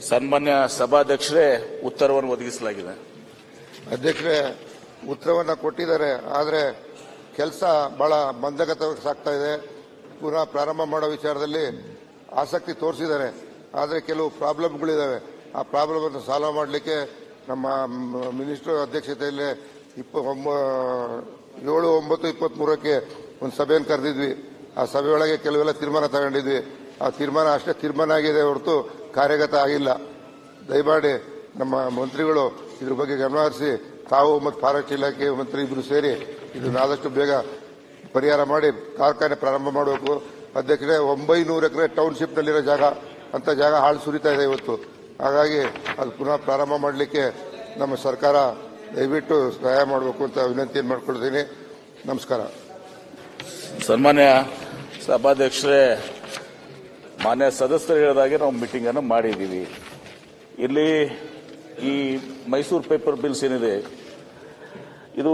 ಸನ್ಮಾನ್ಯ ಸಭಾಧ್ಯಕ್ಷರೇ, ಉತ್ತರವನ್ನು ಒದಗಿಸಲಾಗಿದೆ. ಅಧ್ಯಕ್ಷರೇ, ಉತ್ತರವನ್ನ ಕೊಟ್ಟಿದ್ದಾರೆ. ಆದರೆ ಕೆಲಸ ಬಹಳ ಮಂದಗತವಾಗಿ ಸಾಗ್ತಾ ಇದೆ. ಪುನಃ ಪ್ರಾರಂಭ ಮಾಡೋ ವಿಚಾರದಲ್ಲಿ ಆಸಕ್ತಿ ತೋರಿಸಿದ್ದಾರೆ. ಆದರೆ ಕೆಲವು ಪ್ರಾಬ್ಲಮ್ಗಳಿದ್ದಾವೆ. ಆ ಪ್ರಾಬ್ಲಮ್ ಅನ್ನು ಸಾಲ್ವ್ ಮಾಡಲಿಕ್ಕೆ ನಮ್ಮ ಮಿನಿಸ್ಟರ್ ಅಧ್ಯಕ್ಷತೆಯಲ್ಲಿ 7/9/23ಕ್ಕೆ ಒಂದು ಸಭೆಯನ್ನು ಕರೆದಿದ್ವಿ. ಆ ಸಭೆಯೊಳಗೆ ಕೆಲವೆಲ್ಲ ತೀರ್ಮಾನ ತಗೊಂಡಿದ್ವಿ. ಆ ತೀರ್ಮಾನ ಅಷ್ಟೇ ತೀರ್ಮಾನ ಆಗಿದೆ ಹೊರತು ಕಾರ್ಯಗತ ಆಗಿಲ್ಲ. ದಯಮಾಡಿ ನಮ್ಮ ಮಂತ್ರಿಗಳು ಇದ್ರ ಬಗ್ಗೆ ಗಮನಹರಿಸಿ ತಾವು ಮತ್ತು ಫಾರೆಸ್ಟ್ ಇಲಾಖೆ ಮಂತ್ರಿ ಇಬ್ಬರು ಸೇರಿ ಇದನ್ನು ಆದಷ್ಟು ಬೇಗ ಪರಿಹಾರ ಮಾಡಿ ಕಾರ್ಖಾನೆ ಪ್ರಾರಂಭ ಮಾಡಬೇಕು. ಅಧ್ಯಕ್ಷರೇ, 900 ಎಕರೆ ಟೌನ್ಶಿಪ್ನಲ್ಲಿರೋ ಜಾಗ ಅಂತ ಜಾಗ ಹಾಳು ಸುರಿತಾ ಇದೆ ಇವತ್ತು. ಹಾಗಾಗಿ ಅದು ಪುನಃ ಪ್ರಾರಂಭ ಮಾಡಲಿಕ್ಕೆ ನಮ್ಮ ಸರ್ಕಾರ ದಯವಿಟ್ಟು ಸಹಾಯ ಮಾಡಬೇಕು ಅಂತ ವಿನಂತಿಯನ್ನು ಮಾಡಿಕೊಳ್ತೀನಿ. ನಮಸ್ಕಾರ. ಸನ್ಮಾನ್ಯ ಸಭಾಧ್ಯಕ್ಷರೇ, ಮಾನ್ಯ ಸದಸ್ಯರು ಹೇಳಿದಾಗೆ ನಾವು ಮೀಟಿಂಗ್ ಅನ್ನು ಮಾಡಿದ್ದೀವಿ. ಇಲ್ಲಿ ಈ ಮೈಸೂರು ಪೇಪರ್ ಬಿಲ್ಸ್ ಏನಿದೆ, ಇದು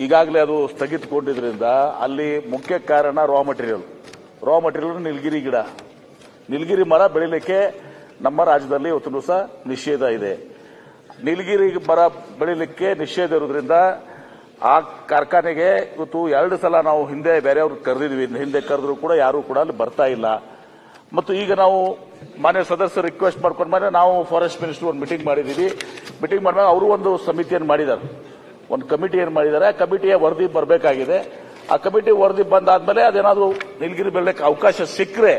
ಈಗಾಗಲೇ ಅದು ಸ್ಥಗಿತಗೊಂಡಿದ್ರಿಂದ ಅಲ್ಲಿ ಮುಖ್ಯ ಕಾರಣ ರಾ ಮಟೀರಿಯಲ್ ನೀಲಗಿರಿ ಗಿಡ, ನೀಲಗಿರಿ ಮರ ಬೆಳಿಲಿಕ್ಕೆ ನಮ್ಮ ರಾಜ್ಯದಲ್ಲಿ ಇವತ್ತು ದಿವಸ ನಿಷೇಧ ಇದೆ. ನೀಲಗಿರಿ ಮರ ಬೆಳಿಲಿಕ್ಕೆ ನಿಷೇಧ ಇರೋದ್ರಿಂದ ಆ ಕಾರ್ಖಾನೆಗೆ ಇವತ್ತು 2 ಸಲ ನಾವು ಹಿಂದೆ ಬೇರೆಯವ್ರು ಕರೆದಿದ್ವಿ. ಹಿಂದೆ ಕರೆದ್ರು ಕೂಡ ಯಾರು ಕೂಡ ಅಲ್ಲಿ ಬರ್ತಾ ಇಲ್ಲ. ಮತ್ತು ಈಗ ನಾವು ಮಾನ್ಯ ಸದಸ್ಯರು ರಿಕ್ವೆಸ್ಟ್ ಮಾಡ್ಕೊಂಡು ಮೇಲೆ ನಾವು ಫಾರೆಸ್ಟ್ ಮಿನಿಸ್ಟರ್ ಒಂದು ಮೀಟಿಂಗ್ ಮಾಡಿದ್ದೀವಿ. ಮೀಟಿಂಗ್ ಮಾಡಿದಾಗ ಅವರು ಒಂದು ಸಮಿತಿಯನ್ನು ಮಾಡಿದ್ದಾರೆ, ಒಂದು ಕಮಿಟಿಯನ್ನು ಮಾಡಿದ್ದಾರೆ. ಆ ಕಮಿಟಿಯ ವರದಿ ಬರಬೇಕಾಗಿದೆ. ಆ ಕಮಿಟಿ ವರದಿ ಬಂದಾದ್ಮೇಲೆ ಅದೇನಾದರೂ ನೀಲಗಿರಿ ಬೆಳಕ್ಕೆ ಅವಕಾಶ ಸಿಕ್ಕರೆ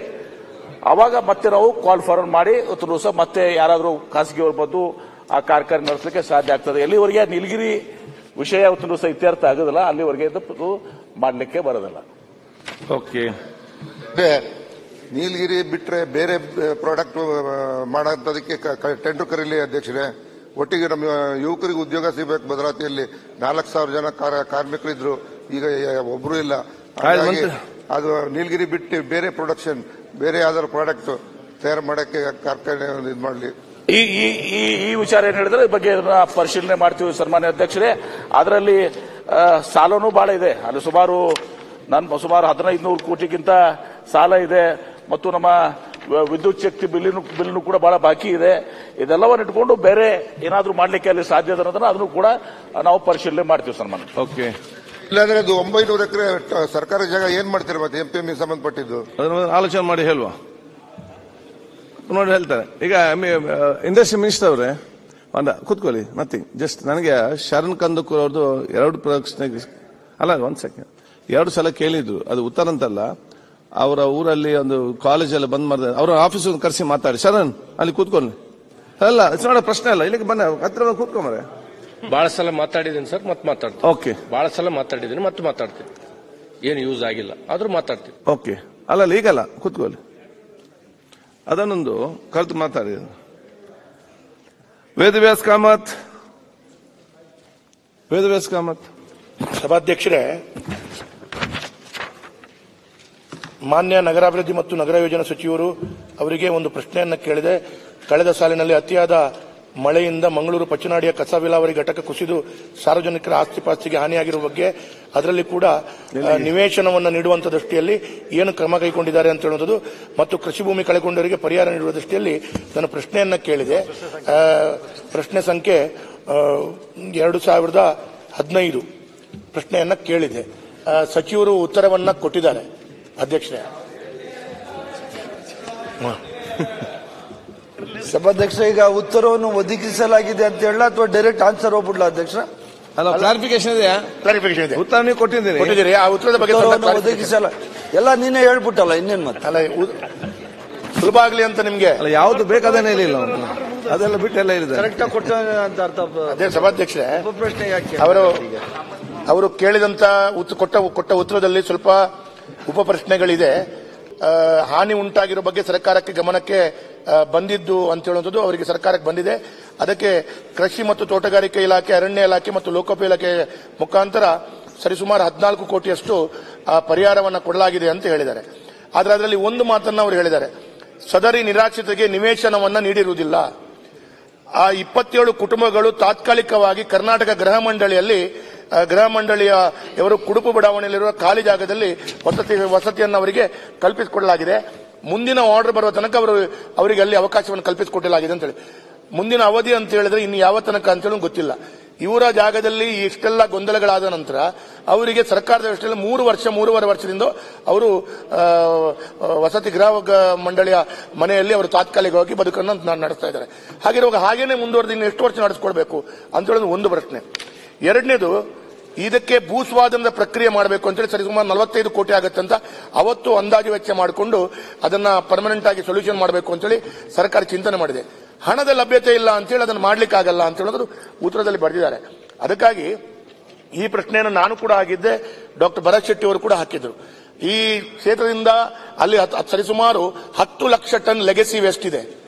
ಅವಾಗ ಮತ್ತೆ ನಾವು ಕಾಲ್ ಫಾರ್ವರ್ಡ್ ಮಾಡಿ ಇವತ್ತು ದಿವಸ ಮತ್ತೆ ಯಾರಾದರೂ ಖಾಸಗಿಯವರು ಬಂದು ಆ ಕಾರ್ಖಾನೆ ನಡೆಸಲಿಕ್ಕೆ ಸಾಧ್ಯ ಆಗ್ತದೆ. ಎಲ್ಲಿವರೆಗೆ ನೀಲಗಿರಿ ವಿಷಯ ಇವತ್ತು ದಿವಸ ಇತ್ಯರ್ಥ ಆಗೋದಿಲ್ಲ, ಅಲ್ಲಿವರೆಗೆ ಮಾಡಲಿಕ್ಕೆ ಬರೋದಿಲ್ಲ. ಓಕೆ, ನೀಲಗಿರಿ ಬಿಟ್ರೆ ಬೇರೆ ಪ್ರಾಡಕ್ಟ್ ಮಾಡೋದಕ್ಕೆ ಟೆಂಡರ್ ಕರೀಲಿ ಅಧ್ಯಕ್ಷರೇ. ಒಟ್ಟಿಗೆ ನಮ್ಮ ಯುವಕರಿಗೆ ಉದ್ಯೋಗ ಸಿಗಬೇಕು. ಭದ್ರಾವತಿಯಲ್ಲಿ 4,000 ಜನ ಕಾರ್ಮಿಕರಿದ್ರು, ಈಗ ಒಬ್ರು ಇಲ್ಲ. ಅದು ನೀಲಗಿರಿ ಬಿಟ್ಟು ಬೇರೆ ಪ್ರೊಡಕ್ಷನ್, ಬೇರೆ ಯಾವ್ದಾದ್ರು ಪ್ರಾಡಕ್ಟ್ ತಯಾರು ಮಾಡಕ್ಕೆ ಕಾರ್ಖಾನೆ ಇದು ಮಾಡಲಿ. ಈ ವಿಚಾರ ಏನ್ ಹೇಳಿದ್ರೆ ಈ ಬಗ್ಗೆ ಪರಿಶೀಲನೆ ಮಾಡ್ತೀವಿ ಸನ್ಮಾನ್ಯ ಅಧ್ಯಕ್ಷರೇ. ಅದರಲ್ಲಿ ಸಾಲನೂ ಬಹಳ ಇದೆ. ಅಲ್ಲಿ ಸುಮಾರು 1,500 ಕೋಟಿಗಿಂತ ಸಾಲ ಇದೆ. ಮತ್ತು ನಮ್ಮ ವಿದ್ಯುತ್ ಶಕ್ತಿ ಬಿಲ್ನು ಕೂಡ ಬಹಳ ಬಾಕಿ ಇದೆ. ಇದೆಲ್ಲವನ್ನು ಇಟ್ಕೊಂಡು ಬೇರೆ ಏನಾದರೂ ಮಾಡಲಿಕ್ಕೆ ಅಲ್ಲಿ ಸಾಧ್ಯ ಇದೆ ಅನ್ನೋದನ್ನ ಅದನ್ನು ಕೂಡ ನಾವು ಪರಿಶೀಲನೆ ಮಾಡ್ತೀವಿ ಸನ್ಮಾನ್ಯ. ಓಕೆ, ಇಲ್ಲಾಂದ್ರೆ ಅದು 900 ಎಕರೆ ಸರ್ಕಾರಿ ಜಾಗ ಏನ್ ಮಾಡ್ತೀರಾ ಮತ್ತೆ ಎಂಪಿಎಂಇ ಸಂಬಂಧಪಟ್ಟಿದ್ದು ಅದನ್ನ ಆಲೋಚನೆ ಮಾಡಿ ಹೇಳುವ ನೋಡಿ ಹೇಳ್ತಾರೆ. ಈಗ ಇಂಡಸ್ಟ್ರಿ ಮಿನಿಸ್ಟರ್ ಅವರೇ ಕೂತ್ಕೊಳ್ಳಿ. ನಥಿಂಗ್, ಜಸ್ಟ್ ನನಗೆ ಶರಣ್ ಕಂದಕೂರ್ ಅವ್ರದ್ದು 2 ಪ್ರಶ್ನೆ ಅಲ್ಲ, 1 ಸೆಕೆಂಡ್, 2 ಸಲ ಕೇಳಿದ್ರು. ಅದು ಉತ್ತರ ಅಂತಲ್ಲ, ಅವರ ಊರಲ್ಲಿ ಒಂದು ಕಾಲೇಜಲ್ಲಿ ಬಂದ್ ಮಾಡಿದ್ರೆ ಅವರ ಆಫೀಸ್ ಕರೆಸಿ ಮಾತಾಡಿ. ಶರಣ್ ಅಲ್ಲಿ ಕೂತ್ಕೊಳ್ಳಿ. ಅಲ್ಲ, ನೋಡ ಪ್ರಶ್ನೆ ಅಲ್ಲ, ಇಲ್ಲಿಗೆ ಬನ್ನ ಹತ್ರ ಕೂತ್ಕೊಂಬರೆ. ಬಹಳ ಸಲ ಮಾತಾಡಿದ್ದೀನಿ ಸರ್, ಮತ್ತೆ ಮಾತಾಡ್ತೀನಿ. ಓಕೆ, ಬಹಳ ಸಲ ಮಾತಾಡಿದ್ದೀನಿ, ಮತ್ತೆ ಮಾತಾಡ್ತೀನಿ. ಏನು ಯೂಸ್ ಆಗಿಲ್ಲ ಆದ್ರೂ ಮಾತಾಡ್ತೀನಿ. ಓಕೆ, ಅಲ್ಲ ಈಗಲ್ಲ, ಕೂತ್ಕೊಳ್ಳಿ. ಅದನ್ನೊಂದು ಕರೆದು ಮಾತಾಡಿ. ವೇದವ್ಯಾಸ್ ಕಾಮತ್. ಸಭಾಧ್ಯಕ್ಷರೇ, ಮಾನ್ಯ ನಗರಾಭಿವೃದ್ಧಿ ಮತ್ತು ನಗರ ಯೋಜನಾ ಸಚಿವರು ಅವರಿಗೆ ಒಂದು ಪ್ರಶ್ನೆಯನ್ನ ಕೇಳಿದೆ. ಕಳೆದ ಸಾಲಿನಲ್ಲಿ ಅತಿಯಾದ ಮಳೆಯಿಂದ ಮಂಗಳೂರು ಪಚ್ಚನಾಡಿಯ ಕಸ ವಿಲೇವಾರಿ ಘಟಕ ಕುಸಿದು ಸಾರ್ವಜನಿಕರ ಆಸ್ತಿಪಾಸ್ತಿಗೆ ಹಾನಿಯಾಗಿರುವ ಬಗ್ಗೆ, ಅದರಲ್ಲಿ ಕೂಡ ನಿವೇಶನವನ್ನು ನೀಡುವಂತ ದೃಷ್ಟಿಯಲ್ಲಿ ಏನು ಕ್ರಮ ಕೈಗೊಂಡಿದ್ದಾರೆ ಅಂತ ಹೇಳುವುದು ಮತ್ತು ಕೃಷಿ ಭೂಮಿ ಕಳೆಗೊಂಡವರಿಗೆ ಪರಿಹಾರ ನೀಡುವ ದೃಷ್ಟಿಯಲ್ಲಿ ನಾನು ಪ್ರಶ್ನೆಯನ್ನ ಕೇಳಿದೆ. ಪ್ರಶ್ನೆ ಸಂಖ್ಯೆ 2015 ಪ್ರಶ್ನೆಯನ್ನ ಕೇಳಿದೆ. ಸಚಿವರು ಉತ್ತರವನ್ನ ಕೊಟ್ಟಿದ್ದಾರೆ ಅಧ್ಯಕ್ಷರೇ. ಸಭಾಧ್ಯಕ್ಷ, ಈಗ ಉತ್ತರವನ್ನು ಒದಗಿಸಲಾಗಿದೆ ಅಂತ ಹೇಳ ಅಥವಾ ಡೈರೆಕ್ಟ್ ಆನ್ಸರ್ ಹೋಗ್ಬಿಡ್ಲಾ ಅಧ್ಯಕ್ಷ? ಅಲ್ಲ, ಕ್ಲಾರಿಫಿಕೇಶನ್ ಇದೆಯಾ? ಕ್ಲಾರಿಫಿಕೇಶನ್ ಇದೆ. ಉತ್ತರ ನೀವು ಕೊಟ್ಟಿದ್ದೀರಿ. ಆ ಉತ್ತರದ ಬಗ್ಗೆ ಒದಗಿಸಲ್ಲ, ಎಲ್ಲ ನೀನೇ ಹೇಳ್ಬಿಟ್ಟಲ್ಲ, ಇನ್ನೇನ್ ಮತ್ತೆ ಅಲ್ಲ, ಸುಲಭ ಆಗಲಿ ಅಂತ ನಿಮ್ಗೆ. ಅಲ್ಲ, ಯಾವ್ದು ಬೇಕಾದೇನೆ ಇಲ್ಲ, ಅದೆಲ್ಲ ಬಿಟ್ಟೆಲ್ಲ ಇದೆ. ಕರೆಕ್ಟ್ ಆಗಿ ಕೊಟ್ಟ ಅಂತ ಅರ್ಥ. ಅದೇ ಸಭಾಧ್ಯಕ್ಷರೇ, ಪ್ರಶ್ನೆ ಯಾಕೆ ಅವರು ಕೇಳಿದಂತ ಕೊಟ್ಟ ಉತ್ತರದಲ್ಲಿ ಸ್ವಲ್ಪ ಉಪ ಪ್ರಶ್ನೆಗಳಿದೆ. ಹಾನಿ ಉಂಟಾಗಿರೋ ಬಗ್ಗೆ ಸರ್ಕಾರಕ್ಕೆ ಗಮನಕ್ಕೆ ಬಂದಿದ್ದು ಅಂತ ಹೇಳುವಂಥದ್ದು ಅವರಿಗೆ ಸರ್ಕಾರಕ್ಕೆ ಬಂದಿದೆ. ಅದಕ್ಕೆ ಕೃಷಿ ಮತ್ತು ತೋಟಗಾರಿಕೆ ಇಲಾಖೆ, ಅರಣ್ಯ ಇಲಾಖೆ ಮತ್ತು ಲೋಕೋಪಯೋಗಿ ಇಲಾಖೆ ಮುಖಾಂತರ ಸರಿಸುಮಾರು 14 ಕೋಟಿಯಷ್ಟು ಪರಿಹಾರವನ್ನು ಕೊಡಲಾಗಿದೆ ಅಂತ ಹೇಳಿದ್ದಾರೆ. ಆದರೆ ಅದರಲ್ಲಿ ಒಂದು ಮಾತನ್ನು ಅವರು ಹೇಳಿದ್ದಾರೆ, ಸದರಿ ನಿರಾಶ್ರಿತರಿಗೆ ನಿವೇಶನವನ್ನ ನೀಡಿರುವುದಿಲ್ಲ. ಆ 27 ಕುಟುಂಬಗಳು ತಾತ್ಕಾಲಿಕವಾಗಿ ಕರ್ನಾಟಕ ಗೃಹ ಮಂಡಳಿಯ ಇವರು ಕುಡುಪು ಬಡಾವಣೆಯಲ್ಲಿರುವ ಖಾಲಿ ಜಾಗದಲ್ಲಿ ವಸತಿಯನ್ನು ಅವರಿಗೆ ಕಲ್ಪಿಸಿಕೊಡಲಾಗಿದೆ. ಮುಂದಿನ ಆರ್ಡರ್ ಬರುವ ತನಕ ಅವರಿಗೆ ಅಲ್ಲಿ ಅವಕಾಶವನ್ನು ಕಲ್ಪಿಸಿಕೊಟ್ಟಿಲಾಗಿದೆ ಅಂತ ಹೇಳಿ. ಮುಂದಿನ ಅವಧಿ ಅಂತ ಹೇಳಿದ್ರೆ ಇನ್ನು ಯಾವ ತನಕ ಅಂತ ಹೇಳಿ ಗೊತ್ತಿಲ್ಲ. ಇವರ ಜಾಗದಲ್ಲಿ ಇಷ್ಟೆಲ್ಲ ಗೊಂದಲಗಳಾದ ನಂತರ ಅವರಿಗೆ ಸರ್ಕಾರದ ವ್ಯವಸ್ಥೆಯಲ್ಲಿ 3-3.5 ವರ್ಷದಿಂದ ಅವರು ವಸತಿ ಗೃಹ ಮಂಡಳಿಯ ಮನೆಯಲ್ಲಿ ಅವರು ತಾತ್ಕಾಲಿಕವಾಗಿ ಬದುಕನ್ನು ನಡೆಸ್ತಾ ಇದ್ದಾರೆ. ಹಾಗಿರುವಾಗ ಹಾಗೇನೆ ಮುಂದುವರೆದು ಇನ್ನು ಎಷ್ಟು ವರ್ಷ ನಡೆಸ್ಕೊಳ್ಬೇಕು ಅಂತ ಹೇಳೋದು ಒಂದು ಪ್ರಶ್ನೆ. ಎರಡನೇದು, ಇದಕ್ಕೆ ಭೂಸ್ವಾಧೀನದ ಪ್ರಕ್ರಿಯೆ ಮಾಡಬೇಕು ಅಂತೇಳಿ ಸರಿಸುಮಾರು 45 ಕೋಟಿ ಆಗುತ್ತೆ ಅಂತ ಅವತ್ತು ಅಂದಾಜು ವೆಚ್ಚ ಮಾಡಿಕೊಂಡು ಅದನ್ನ ಪರ್ಮನೆಂಟ್ ಆಗಿ ಸೊಲ್ಯೂಷನ್ ಮಾಡಬೇಕು ಅಂತೇಳಿ ಸರ್ಕಾರ ಚಿಂತನೆ ಮಾಡಿದೆ. ಹಣದ ಲಭ್ಯತೆ ಇಲ್ಲ ಅಂತೇಳಿ ಅದನ್ನು ಮಾಡ್ಲಿಕ್ಕಾಗಲ್ಲ ಅಂತ ಹೇಳೋದು ಉತ್ತರದಲ್ಲಿ ಬರೆದಿದ್ದಾರೆ. ಅದಕ್ಕಾಗಿ ಈ ಪ್ರಶ್ನೆಯನ್ನು ನಾನು ಕೂಡ ಹಾಕಿದ್ದೆ, ಡಾಕ್ಟರ್ ಭರತ್ ಶೆಟ್ಟಿ ಅವರು ಕೂಡ ಹಾಕಿದ್ರು. ಈ ಕ್ಷೇತ್ರದಿಂದ ಅಲ್ಲಿ ಸರಿಸುಮಾರು 10 ಲಕ್ಷ ಟನ್ ಲೆಗೆಸಿ ವೇಸ್ಟ್ ಇದೆ.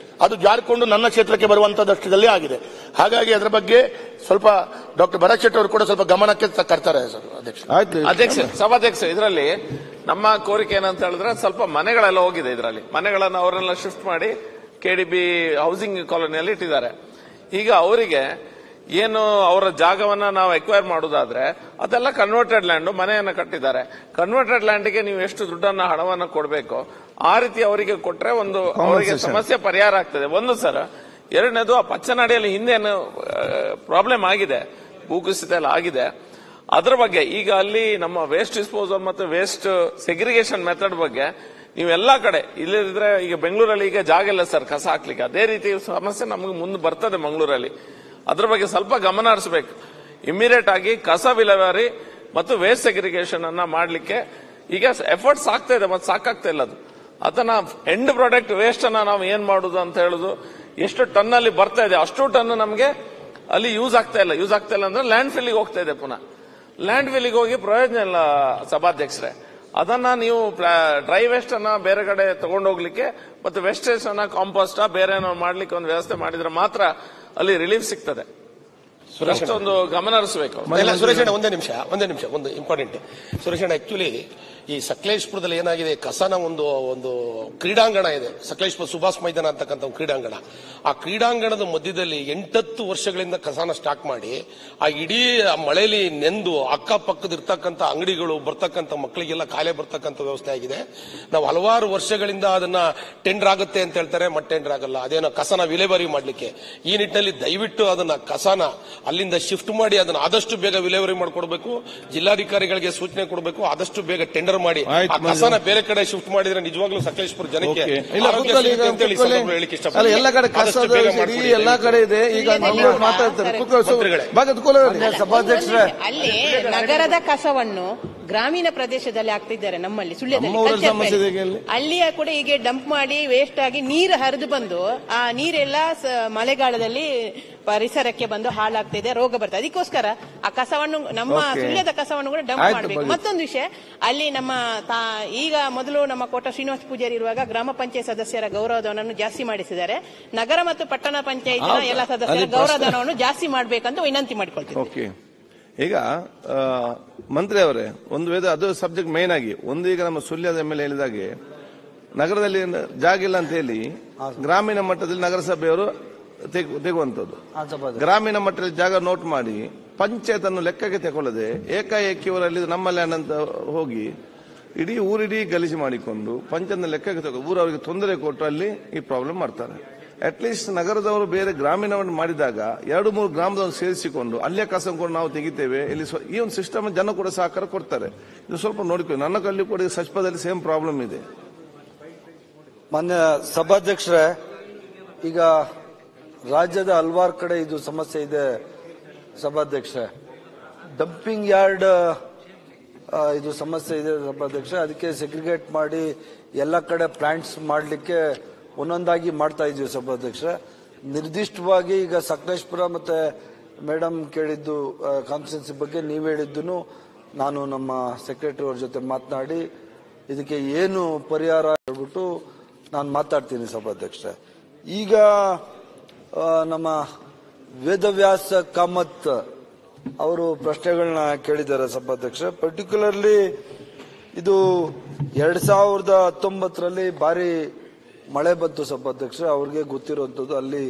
ಅದು ಜಾರಿಕೊಂಡು ನನ್ನ ಕ್ಷೇತ್ರಕ್ಕೆ ಬರುವಂತದಷ್ಟದಲ್ಲಿ ಆಗಿದೆ. ಹಾಗಾಗಿ ಅದರ ಬಗ್ಗೆ ಸ್ವಲ್ಪ ಡಾಕ್ಟರ್ ಭರತ್ ಶೆಟ್ಟಿ ಅವರು ಕೂಡ ಸ್ವಲ್ಪ ಗಮನಕ್ಕೆ ತರ್ತಾರೆ ಸರ್. ಸಭಾಧ್ಯಕ್ಷ, ಇದರಲ್ಲಿ ನಮ್ಮ ಕೋರಿಕೆ ಏನಂತ ಹೇಳಿದ್ರೆ ಸ್ವಲ್ಪ ಮನೆಗಳೆಲ್ಲ ಹೋಗಿದೆ. ಇದರಲ್ಲಿ ಮನೆಗಳನ್ನು ಅವರೆಲ್ಲ ಶಿಫ್ಟ್ ಮಾಡಿ KDB ಹೌಸಿಂಗ್ ಕಾಲೋನಿಯಲ್ಲಿ ಇಟ್ಟಿದ್ದಾರೆ. ಈಗ ಅವರಿಗೆ ಏನು ಅವರ ಜಾಗವನ್ನ ನಾವು ಎಕ್ವೈರ್ ಮಾಡುವುದಾದ್ರೆ ಅದೆಲ್ಲ ಕನ್ವರ್ಟೆಡ್ ಲ್ಯಾಂಡ್, ಮನೆಯನ್ನ ಕಟ್ಟಿದ್ದಾರೆ. ಕನ್ವರ್ಟೆಡ್ ಲ್ಯಾಂಡ್ಗೆ ನೀವು ಎಷ್ಟು ದುಡ್ಡನ್ನ ಹಣವನ್ನು ಕೊಡಬೇಕು ಆ ರೀತಿ ಅವರಿಗೆ ಕೊಟ್ರೆ ಒಂದು ಅವರಿಗೆ ಸಮಸ್ಯೆ ಪರಿಹಾರ ಆಗ್ತದೆ. ಒಂದು ಸರ್. ಎರಡನೇದು, ಆ ಪಚ್ಚನಾಡಿಯಲ್ಲಿ ಹಿಂದೇನು ಪ್ರಾಬ್ಲಮ್ ಆಗಿದೆ, ಭೂಕುಸಿತ ಎಲ್ಲ ಆಗಿದೆ. ಅದ್ರ ಬಗ್ಗೆ ಈಗ ಅಲ್ಲಿ ನಮ್ಮ ವೇಸ್ಟ್ ಡಿಸ್ಪೋಸಲ್ ಮತ್ತು ವೇಸ್ಟ್ ಸೆಗ್ರಿಗೇಷನ್ ಮೆಥಡ್ ಬಗ್ಗೆ ನೀವೆಲ್ಲಾ ಕಡೆ ಇಲ್ಲದಿದ್ರೆ, ಈಗ ಬೆಂಗಳೂರಲ್ಲಿ ಈಗ ಜಾಗ ಇಲ್ಲ ಸರ್ ಕಸ ಹಾಕ್ಲಿಕ್ಕೆ. ಅದೇ ರೀತಿ ಸಮಸ್ಯೆ ನಮಗೆ ಮುಂದೆ ಬರ್ತದೆ ಮಂಗಳೂರಲ್ಲಿ. ಅದ್ರ ಬಗ್ಗೆ ಸ್ವಲ್ಪ ಗಮನ ಹರಿಸಬೇಕು. ಇಮಿಡಿಯೇಟ್ ಆಗಿ ಕಸ ವಿಲೇವಾರಿ ಮತ್ತು ವೇಸ್ಟ್ ಸೆಗ್ರಿಗೇಷನ್ ಅನ್ನ ಮಾಡಲಿಕ್ಕೆ ಈಗ ಎಫರ್ಟ್ಸ್ ಆಗ್ತಾ ಇದೆ, ಮತ್ತೆ ಸಾಕಾಗ್ತಾ ಇಲ್ಲ ಅದು. ಅದನ್ನ ಎಂಡ್ ಪ್ರಾಡಕ್ಟ್ ವೇಸ್ಟ್ ಅನ್ನ ನಾವು ಏನ್ ಮಾಡುದು ಅಂತ ಹೇಳುದು, ಎಷ್ಟು ಟನ್ ಅಲ್ಲಿ ಬರ್ತಾ ಇದೆ ಅಷ್ಟು ಟನ್ ನಮಗೆ ಅಲ್ಲಿ ಯೂಸ್ ಆಗ್ತಾ ಇಲ್ಲ. ಯೂಸ್ ಆಗ್ತಾ ಇಲ್ಲ ಅಂದ್ರೆ ಲ್ಯಾಂಡ್ ಫಿಲ್ಲಿಗೆ ಹೋಗ್ತಾ ಇದೆ. ಪುನಃ ಲ್ಯಾಂಡ್ ಫಿಲ್ಲಿಗೆ ಹೋಗಿ ಪ್ರಯೋಜನ ಇಲ್ಲ ಸಭಾಧ್ಯಕ್ಷರೇ. ಅದನ್ನ ನೀವು ಡ್ರೈ ವೇಸ್ಟ್ ಅನ್ನ ಬೇರೆ ಕಡೆ ತಗೊಂಡೋಗ್ಲಿಕ್ಕೆ ಮತ್ತೆ ವೇಸ್ಟೇಜ್ ಅನ್ನ ಕಾಂಪೋಸ್ಟ್ ಬೇರೆ ಮಾಡ್ಲಿಕ್ಕೆ ಒಂದು ವ್ಯವಸ್ಥೆ ಮಾಡಿದ್ರೆ ಮಾತ್ರ ಅಲ್ಲಿ ರಿಲೀಫ್ ಸಿಗ್ತದೆ. ಅಷ್ಟೊಂದು ಗಮನ ಹರಿಸಬೇಕು. ಸುರೇಶ್ ಒಂದೇ ನಿಮಿಷ ಒಂದು ಇಂಪಾರ್ಟೆಂಟ್. ಸುರೇಶ್ ಆಕ್ಚುಲಿ ಈ ಸಕಲೇಶ್ಪುರದಲ್ಲಿ ಏನಾಗಿದೆ, ಕಸನ ಒಂದು ಕ್ರೀಡಾಂಗಣ ಇದೆ, ಸಕಲೇಶ್ಪುರ ಸುಭಾಷ್ ಮೈದಾನ ಅಂತಕ್ಕಂಥ ಒಂದು ಕ್ರೀಡಾಂಗಣ. ಆ ಕ್ರೀಡಾಂಗಣದ ಮಧ್ಯದಲ್ಲಿ 8-10 ವರ್ಷಗಳಿಂದ ಕಸನ ಸ್ಟಾಕ್ ಮಾಡಿ ಆ ಇಡೀ ಮಳೆಯಲ್ಲಿ ನೆಂದು ಅಕ್ಕಪಕ್ಕದ ಇರ್ತಕ್ಕಂಥ ಅಂಗಡಿಗಳು ಬರ್ತಕ್ಕಂಥ ಮಕ್ಕಳಿಗೆಲ್ಲ ಕಾಯಿಲೆ ಬರ್ತಕ್ಕಂಥ ವ್ಯವಸ್ಥೆ ಆಗಿದೆ. ನಾವು ಹಲವಾರು ವರ್ಷಗಳಿಂದ ಅದನ್ನ ಟೆಂಡರ್ ಆಗುತ್ತೆ ಅಂತ ಹೇಳ್ತಾರೆ, ಮತ್ತೆ ಟೆಂಡರ್ ಆಗಲ್ಲ. ಅದೇನೋ ಕಸನ ವಿಲೇವಾರಿ ಮಾಡಲಿಕ್ಕೆ ಈ ನಿಟ್ಟಿನಲ್ಲಿ ದಯವಿಟ್ಟು ಅದನ್ನ ಕಸನ ಅಲ್ಲಿಂದ ಶಿಫ್ಟ್ ಮಾಡಿ ಅದನ್ನ ಆದಷ್ಟು ಬೇಗ ವಿಲೇವಾರಿ ಮಾಡಿಕೊಡ್ಬೇಕು. ಜಿಲ್ಲಾಧಿಕಾರಿಗಳಿಗೆ ಸೂಚನೆ ಕೊಡಬೇಕು, ಆದಷ್ಟು ಬೇಗ ಟೆಂಡರ್ ಮಾಡಿ ಆ ಕಸನ ಬೇರೆ ಕಡೆ ಶಿಫ್ಟ್ ಮಾಡಿದ್ರೆ ನಿಜವಾಗ್ಲೂ ಸಕಲೇಶ್ಪುರ ಜನಕ್ಕೆ ಎಲ್ಲ ಕಡೆ ಕಸ ಎಲ್ಲಾ ಕಡೆ ಇದೆ. ಈಗ ಸಭಾಧ್ಯಕ್ಷರೇ, ಅಲ್ಲಿ ನಗರದ ಕಸವನ್ನು ಗ್ರಾಮೀಣ ಪ್ರದೇಶದಲ್ಲಿ ಆಗ್ತಿದ್ದಾರೆ. ನಮ್ಮಲ್ಲಿ ಸುಳ್ಯದಲ್ಲಿ ಅಲ್ಲಿಯ ಕೂಡ ಈಗ ಡಂಪ್ ಮಾಡಿ ವೇಸ್ಟ್ ಆಗಿ ನೀರು ಹರಿದು ಬಂದು ಆ ನೀರೆಲ್ಲ ಮಳೆಗಾಲದಲ್ಲಿ ಪರಿಸರಕ್ಕೆ ಬಂದು ಹಾಳಾಗ್ತಿದೆ, ರೋಗ ಬರ್ತದೆ. ಅದಕ್ಕೋಸ್ಕರ ಆ ಕಸವನ್ನು ನಮ್ಮ ಸುಳ್ಯದ ಕಸವನ್ನು ಕೂಡ ಡಂಪ್ ಮಾಡಬೇಕು. ಮತ್ತೊಂದು ವಿಷಯ, ಅಲ್ಲಿ ನಮ್ಮ ಈಗ ಮೊದಲು ನಮ್ಮ ಕೋಟ ಶ್ರೀನಿವಾಸ ಪೂಜಾರಿ ಇರುವಾಗ ಗ್ರಾಮ ಪಂಚಾಯತ್ ಸದಸ್ಯರ ಗೌರವಧನವನ್ನು ಜಾಸ್ತಿ ಮಾಡಿಸಿದ್ದಾರೆ. ನಗರ ಮತ್ತು ಪಟ್ಟಣ ಪಂಚಾಯತ್ನ ಎಲ್ಲ ಸದಸ್ಯರ ಗೌರವಧನವನ್ನು ಜಾಸ್ತಿ ಮಾಡಬೇಕಂತ ವಿನಂತಿ ಮಾಡಿಕೊಳ್ತೀವಿ. ಈಗ ಮಂತ್ರಿ ಅವರೇ, ಒಂದು ವೇಳೆ ಅದು ಸಬ್ಜೆಕ್ಟ್ ಮೇನ್ ಆಗಿ ಒಂದು, ಈಗ ನಮ್ಮ ಸುಳ್ಯದ ಮೇಲೆ ಹೇಳಿದಾಗೆ ನಗರದಲ್ಲಿ ಜಾಗ ಇಲ್ಲ ಅಂತ ಹೇಳಿ ಗ್ರಾಮೀಣ ಮಟ್ಟದಲ್ಲಿ ನಗರಸಭೆಯವರು ತೆಗುವಂತದ್ದು, ಗ್ರಾಮೀಣ ಮಟ್ಟದಲ್ಲಿ ಜಾಗ ನೋಟ್ ಮಾಡಿ ಪಂಚಾಯತ್ ಅನ್ನು ಲೆಕ್ಕಕ್ಕೆ ತಗೊಳ್ಳದೆ ಏಕಾಏಕಿ ಅವರಲ್ಲಿ ನಮ್ಮ ಲ್ಯಾಂಡ್ ಅಂತ ಹೋಗಿ ಇಡೀ ಊರಿಡೀ ಗಲೀಜು ಮಾಡಿಕೊಂಡು ಪಂಚಾಯತ್ನ ಲೆಕ್ಕಕ್ಕೆ ತಗೊಂಡು ಊರವರಿಗೆ ತೊಂದರೆ ಕೊಟ್ಟು ಅಲ್ಲಿ ಈ ಪ್ರಾಬ್ಲಮ್ ಮಾಡ್ತಾರೆ. ಅಟ್ಲೀಸ್ಟ್ ನಗರದವರು ಬೇರೆ ಗ್ರಾಮೀಣವನ್ನು ಮಾಡಿದಾಗ 2-3 ಗ್ರಾಮದವರು ಸೇರಿಸಿಕೊಂಡು ಅಲ್ಲೇ ಕಸಕೊಂಡು ನಾವು ತೆಗಿತೇವೆ, ಇಲ್ಲಿ ಈ ಒಂದು ಸಿಸ್ಟಮ್ ಜನ ಕೂಡ ಸಹಕಾರ ಕೊಡ್ತಾರೆ. ಇದು ಸ್ವಲ್ಪ ನೋಡಿಕೊಳ್ಳಿ. ನನ್ನ ಕಲ್ಲಿ ಕೂಡ ಸಚಿವದಲ್ಲಿ ಸೇಮ್ ಪ್ರಾಬ್ಲಮ್ ಇದೆ. ಮಾನ್ಯ ಸಭಾಧ್ಯಕ್ಷರೇ, ಈಗ ರಾಜ್ಯದ ಹಲವಾರು ಕಡೆ ಇದು ಸಮಸ್ಯೆ ಇದೆ ಸಭಾಧ್ಯಕ್ಷರೇ. ಡಂಪಿಂಗ್ ಯಾರ್ಡ್ ಇದು ಸಮಸ್ಯೆ ಇದೆ ಸಭಾಧ್ಯಕ್ಷರೇ. ಅದಕ್ಕೆ ಸೆಗ್ರಿಗೇಟ್ ಮಾಡಿ ಎಲ್ಲ ಕಡೆ ಪ್ಲಾಂಟ್ಸ್ ಮಾಡಲಿಕ್ಕೆ ಒಂದೊಂದಾಗಿ ಮಾಡ್ತಾ ಇದೀವಿ ಸಭಾಧ್ಯಕ್ಷರೇ. ನಿರ್ದಿಷ್ಟವಾಗಿ ಈಗ ಸಕಲೇಶ್ಪುರ ಮತ್ತೆ ಮೇಡಮ್ ಕೇಳಿದ್ದು ಕಾನ್ಸ್ಟಿಟ್ಯೂನ್ಸಿ ಬಗ್ಗೆ ನೀವು ಹೇಳಿದ್ದು ನಾನು ನಮ್ಮ ಸೆಕ್ರೆಟರಿ ಅವ್ರ ಜೊತೆ ಮಾತನಾಡಿ ಇದಕ್ಕೆ ಏನು ಪರಿಹಾರ ಹೇಳ್ಬಿಟ್ಟು ನಾನು ಮಾತಾಡ್ತೀನಿ ಸಭಾಧ್ಯಕ್ಷರೇ. ಈಗ ನಮ್ಮ ವೇದವ್ಯಾಸ ಕಾಮತ್ ಅವರು ಪ್ರಶ್ನೆಗಳನ್ನ ಕೇಳಿದ್ದಾರೆ ಸಭಾಧ್ಯಕ್ಷರೇ. ಪರ್ಟಿಕ್ಯುಲರ್ಲಿ ಇದು 2019ರಲ್ಲಿ ಭಾರಿ ಮಳೆ ಬಂತು ಸಭಾಧ್ಯಕ್ಷರೇ, ಅವ್ರಿಗೆ ಗೊತ್ತಿರುವಂತದ್ದು, ಅಲ್ಲಿ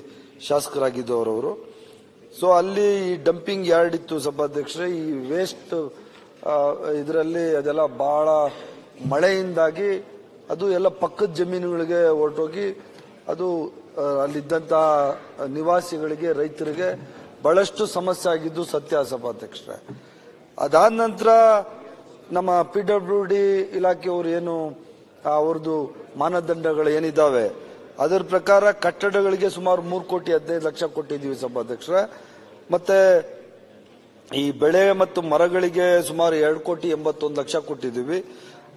ಶಾಸಕರಾಗಿದ್ದವರು ಅವರು. ಸೊ ಅಲ್ಲಿ ಈ ಡಂಪಿಂಗ್ ಯಾರ್ಡ್ ಇತ್ತು ಸಭಾಧ್ಯಕ್ಷರೇ. ಈ ವೇಸ್ಟ್ ಇದರಲ್ಲಿ ಅದೆಲ್ಲ ಬಹಳ ಮಳೆಯಿಂದಾಗಿ ಅದು ಎಲ್ಲ ಪಕ್ಕದ ಜಮೀನುಗಳಿಗೆ ಹೊರಟೋಗಿ ಅದು ಅಲ್ಲಿದ್ದಂತ ನಿವಾಸಿಗಳಿಗೆ ರೈತರಿಗೆ ಬಹಳಷ್ಟು ಸಮಸ್ಯೆ ಆಗಿದ್ದು ಸತ್ಯ ಸಭಾಧ್ಯಕ್ಷರೇ. ಅದಾದ ನಂತರ ನಮ್ಮ PWD ಇಲಾಖೆಯವರು ಏನು ಅವ್ರದ್ದು ಮಾನದಂಡಗಳು ಏನಿದಾವೆ ಅದರ ಪ್ರಕಾರ ಕಟ್ಟಡಗಳಿಗೆ ಸುಮಾರು 3,15,00,000 ಕೊಟ್ಟಿದ್ದೀವಿ ಸಭಾಧ್ಯಕ್ಷರೇ. ಮತ್ತೆ ಈ ಬೆಳೆ ಮತ್ತು ಮರಗಳಿಗೆ ಸುಮಾರು 2,81,00,000 ಕೊಟ್ಟಿದ್ದೀವಿ.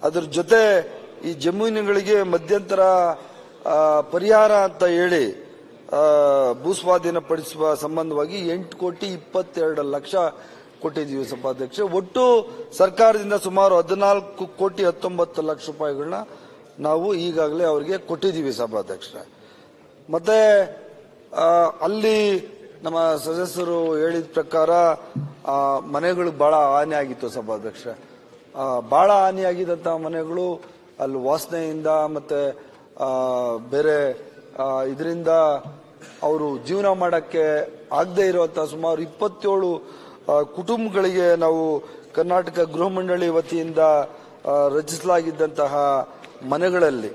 ಅದ್ರ ಜೊತೆ ಈ ಜಮೀನುಗಳಿಗೆ ಮಧ್ಯಂತರ ಪರಿಹಾರ ಅಂತ ಹೇಳಿ ಭೂಸ್ವಾಧೀನ ಪಡಿಸುವ ಸಂಬಂಧವಾಗಿ 8,22,00,000 ಕೊಟ್ಟಿದ್ದೀವಿ ಸಭಾಧ್ಯಕ್ಷ. ಒಟ್ಟು ಸರ್ಕಾರದಿಂದ ಸುಮಾರು 14,19,00,000 ರೂಪಾಯಿಗಳನ್ನ ನಾವು ಈಗಾಗಲೇ ಅವರಿಗೆ ಕೊಟ್ಟಿದ್ದೀವಿ ಸಭಾಧ್ಯಕ್ಷ. ಮತ್ತೆ ಅಲ್ಲಿ ನಮ್ಮ ಸದಸ್ಯರು ಹೇಳಿದ ಪ್ರಕಾರ ಮನೆಗಳು ಬಹಳ ಹಾನಿ ಆಗಿತ್ತು ಸಭಾಧ್ಯಕ್ಷ. ಬಹಳ ಹಾನಿಯಾಗಿದ್ದಂತಹ ಮನೆಗಳು ಅಲ್ಲಿ ವಾಸನೆಯಿಂದ ಮತ್ತೆ ಬೇರೆ ಇದರಿಂದ ಅವರು ಜೀವನ ಮಾಡಕ್ಕೆ ಆಗದೆ ಇರುವಂತಹ ಸುಮಾರು 27 ಕುಟುಂಬಗಳಿಗೆ ನಾವು ಕರ್ನಾಟಕ ಗೃಹ ಮಂಡಳಿ ವತಿಯಿಂದ ರಚಿಸಲಾಗಿದ್ದಂತಹ ಮನೆಗಳಲ್ಲಿ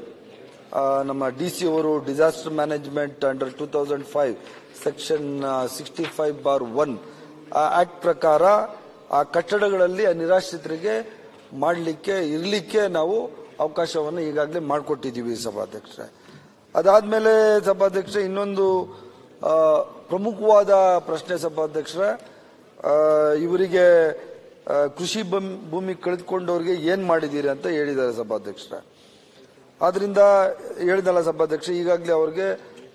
ನಮ್ಮ DC ಅವರು disaster management under 2005 section 65/1 act ಪ್ರಕಾರ ಆ ಕಟ್ಟಡಗಳಲ್ಲಿ ನಿರಾಶ್ರಿತರಿಗೆ ಇರಲಿಕ್ಕೆ ನಾವು ಅವಕಾಶವನ್ನು ಈಗಾಗಲೇ ಮಾಡಿಕೊಟ್ಟಿದ್ದೀವಿ ಸಭಾಧ್ಯಕ್ಷ. ಅದಾದ್ಮೇಲೆ ಸಭಾಧ್ಯಕ್ಷ ಇನ್ನೊಂದು ಪ್ರಮುಖವಾದ ಪ್ರಶ್ನೆ ಸಭಾಧ್ಯಕ್ಷ, ಇವರಿಗೆ ಕೃಷಿ ಭೂಮಿ ಕಳೆದುಕೊಂಡವರಿಗೆ ಏನ್ ಮಾಡಿದ್ದೀರಿ ಅಂತ ಹೇಳಿದ್ದಾರೆ ಸಭಾಧ್ಯಕ್ಷ. ಆದ್ರಿಂದ ಹೇಳಿದಲ್ಲ ಸಭಾಧ್ಯಕ್ಷ, ಈಗಾಗಲೇ ಅವ್ರಿಗೆ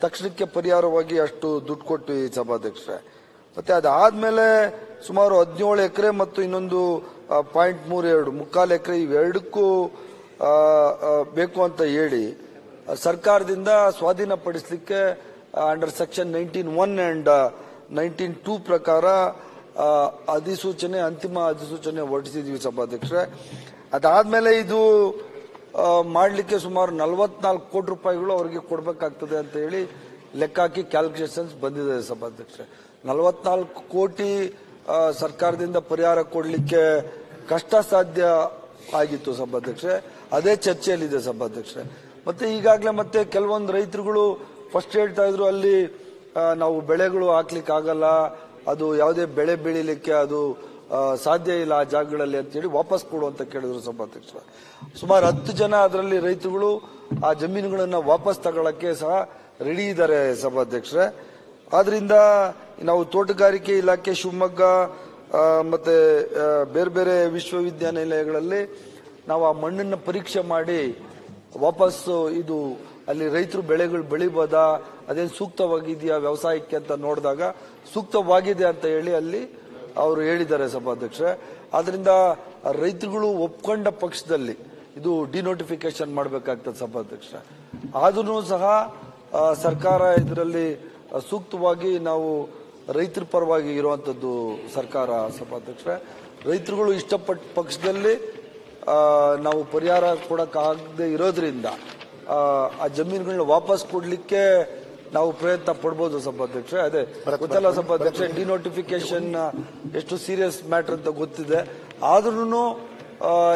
ತಕ್ಷಣಕ್ಕೆ ಪರಿಹಾರವಾಗಿ ಅಷ್ಟು ದುಡ್ಡು ಕೊಟ್ಟು ಸಭಾಧ್ಯಕ್ಷ. ಮತ್ತೆ ಅದಾದ್ಮೇಲೆ ಸುಮಾರು 17 ಎಕರೆ ಮತ್ತು ಇನ್ನೊಂದು 0.32 ಮುಕ್ಕಾಲು ಎಕರೆ ಇವೆರಡಕ್ಕೂ ಬೇಕು ಅಂತ ಹೇಳಿ ಸರ್ಕಾರದಿಂದ ಸ್ವಾಧೀನಪಡಿಸಲಿಕ್ಕೆ ಅಂಡರ್ ಸೆಕ್ಷನ್ 19(1) ಅಂಡ್ 19(2) ಪ್ರಕಾರ ಅಂತಿಮ ಅಧಿಸೂಚನೆ ಹೊರಡಿಸಿದ್ವಿ ಸಭಾಧ್ಯಕ್ಷ. ಅದಾದ್ಮೇಲೆ ಇದು ಮಾಡಲಿಕ್ಕೆ ಸುಮಾರು 44 ಕೋಟಿ ರೂಪಾಯಿಗಳು ಅವರಿಗೆ ಕೊಡಬೇಕಾಗ್ತದೆ ಅಂತ ಹೇಳಿ ಲೆಕ್ಕ ಹಾಕಿ ಕ್ಯಾಲ್ಕುಲೇಷನ್ಸ್ ಬಂದಿದೆ ಸಭಾಧ್ಯಕ್ಷ. 44 ಕೋಟಿ ಸರ್ಕಾರದಿಂದ ಪರಿಹಾರ ಕೊಡಲಿಕ್ಕೆ ಕಷ್ಟ ಸಾಧ್ಯ ಆಗಿತ್ತು ಸಭಾಧ್ಯಕ್ಷ. ಅದೇ ಚರ್ಚೆಯಲ್ಲಿದೆ ಸಭಾಧ್ಯಕ್ಷ. ಮತ್ತೆ ಈಗಾಗಲೇ ಮತ್ತೆ ಕೆಲವೊಂದು ರೈತರುಗಳು ಫಸ್ಟ್ ಹೇಳ್ತಾ ಇದ್ರು, ಅಲ್ಲಿ ನಾವು ಬೆಳೆಗಳು ಹಾಕ್ಲಿಕ್ಕೆ ಆಗಲ್ಲ, ಅದು ಯಾವುದೇ ಬೆಳೆ ಬೆಳಿಲಿಕ್ಕೆ ಅದು ಸಾಧ್ಯ ಇಲ್ಲ ಆ ಜಾಗಗಳಲ್ಲಿ ಅಂತ ಹೇಳಿ ವಾಪಸ್ ಕೊಡು ಅಂತ ಕೇಳಿದ್ರು ಸಭಾಧ್ಯಕ್ಷ. ಸುಮಾರು 10 ಜನ ಅದರಲ್ಲಿ ರೈತರುಗಳು ಆ ಜಮೀನುಗಳನ್ನ ವಾಪಸ್ ತಗೊಳ್ಳಕ್ಕೆ ಸಹ ರೆಡಿ ಇದ್ದಾರೆ ಸಭಾಧ್ಯಕ್ಷ. ಆದ್ರಿಂದ ನಾವು ತೋಟಗಾರಿಕೆ ಇಲಾಖೆ ಶಿವಮೊಗ್ಗ ಮತ್ತೆ ಬೇರೆ ಬೇರೆ ವಿಶ್ವವಿದ್ಯಾನಿಲಯಗಳಲ್ಲಿ ನಾವು ಆ ಮಣ್ಣನ್ನು ಪರೀಕ್ಷೆ ಮಾಡಿ ವಾಪಸ್ ಇದು ಅಲ್ಲಿ ರೈತರು ಬೆಳೆಗಳು ಬೆಳಿಬೋದಾ, ಅದೇನು ಸೂಕ್ತವಾಗಿದೆಯಾ ವ್ಯವಸಾಯಕ್ಕೆ ಅಂತ ನೋಡಿದಾಗ ಸೂಕ್ತವಾಗಿದೆ ಅಂತ ಹೇಳಿ ಅಲ್ಲಿ ಅವರು ಹೇಳಿದ್ದಾರೆ ಸಭಾಧ್ಯಕ್ಷ. ಆದ್ರಿಂದ ರೈತರುಗಳು ಒಪ್ಕೊಂಡ ಪಕ್ಷದಲ್ಲಿ ಇದು ಡಿನೋಟಿಫಿಕೇಶನ್ ಮಾಡಬೇಕಾಗ್ತದೆ ಸಭಾಧ್ಯಕ್ಷ. ಆದ್ರೂ ಸಹ ಸರ್ಕಾರ ಇದರಲ್ಲಿ ಸೂಕ್ತವಾಗಿ ನಾವು ರೈತರ ಪರವಾಗಿ ಇರುವಂತದ್ದು ಸರ್ಕಾರ ಸಭಾಧ್ಯಕ್ಷ. ರೈತರುಗಳು ಇಷ್ಟಪಟ್ಟ ಪಕ್ಷದಲ್ಲಿ ನಾವು ಪರಿಹಾರ ಕೊಡಕ್ಕಾಗದೆ ಇರೋದ್ರಿಂದ ಆ ಜಮೀನುಗಳನ್ನ ವಾಪಸ್ ಕೊಡ್ಲಿಕ್ಕೆ ನಾವು ಪ್ರಯತ್ನ ಪಡ್ಬೋದು ಸಭಾಧ್ಯಕ್ಷ. ಅದೇ ಗೊತ್ತಲ್ಲ ಸಭಾಧ್ಯಕ್ಷ, ಡಿನೋಟಿಫಿಕೇಶನ್ ಎಷ್ಟು ಸೀರಿಯಸ್ ಮ್ಯಾಟರ್ ಅಂತ ಗೊತ್ತಿದೆ. ಆದ್ರೂ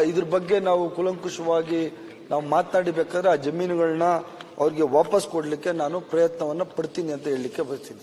ಇದ್ರ ಬಗ್ಗೆ ನಾವು ಕೂಲಂಕುಷವಾಗಿ ನಾವು ಮಾತನಾಡಬೇಕಾದ್ರೆ ಆ ಜಮೀನುಗಳನ್ನ ಅವ್ರಿಗೆ ವಾಪಸ್ ಕೊಡ್ಲಿಕ್ಕೆ ನಾನು ಪ್ರಯತ್ನವನ್ನ ಪಡ್ತೀನಿ ಅಂತ ಹೇಳಲಿಕ್ಕೆ ಬಯಸ್ತೀನಿ.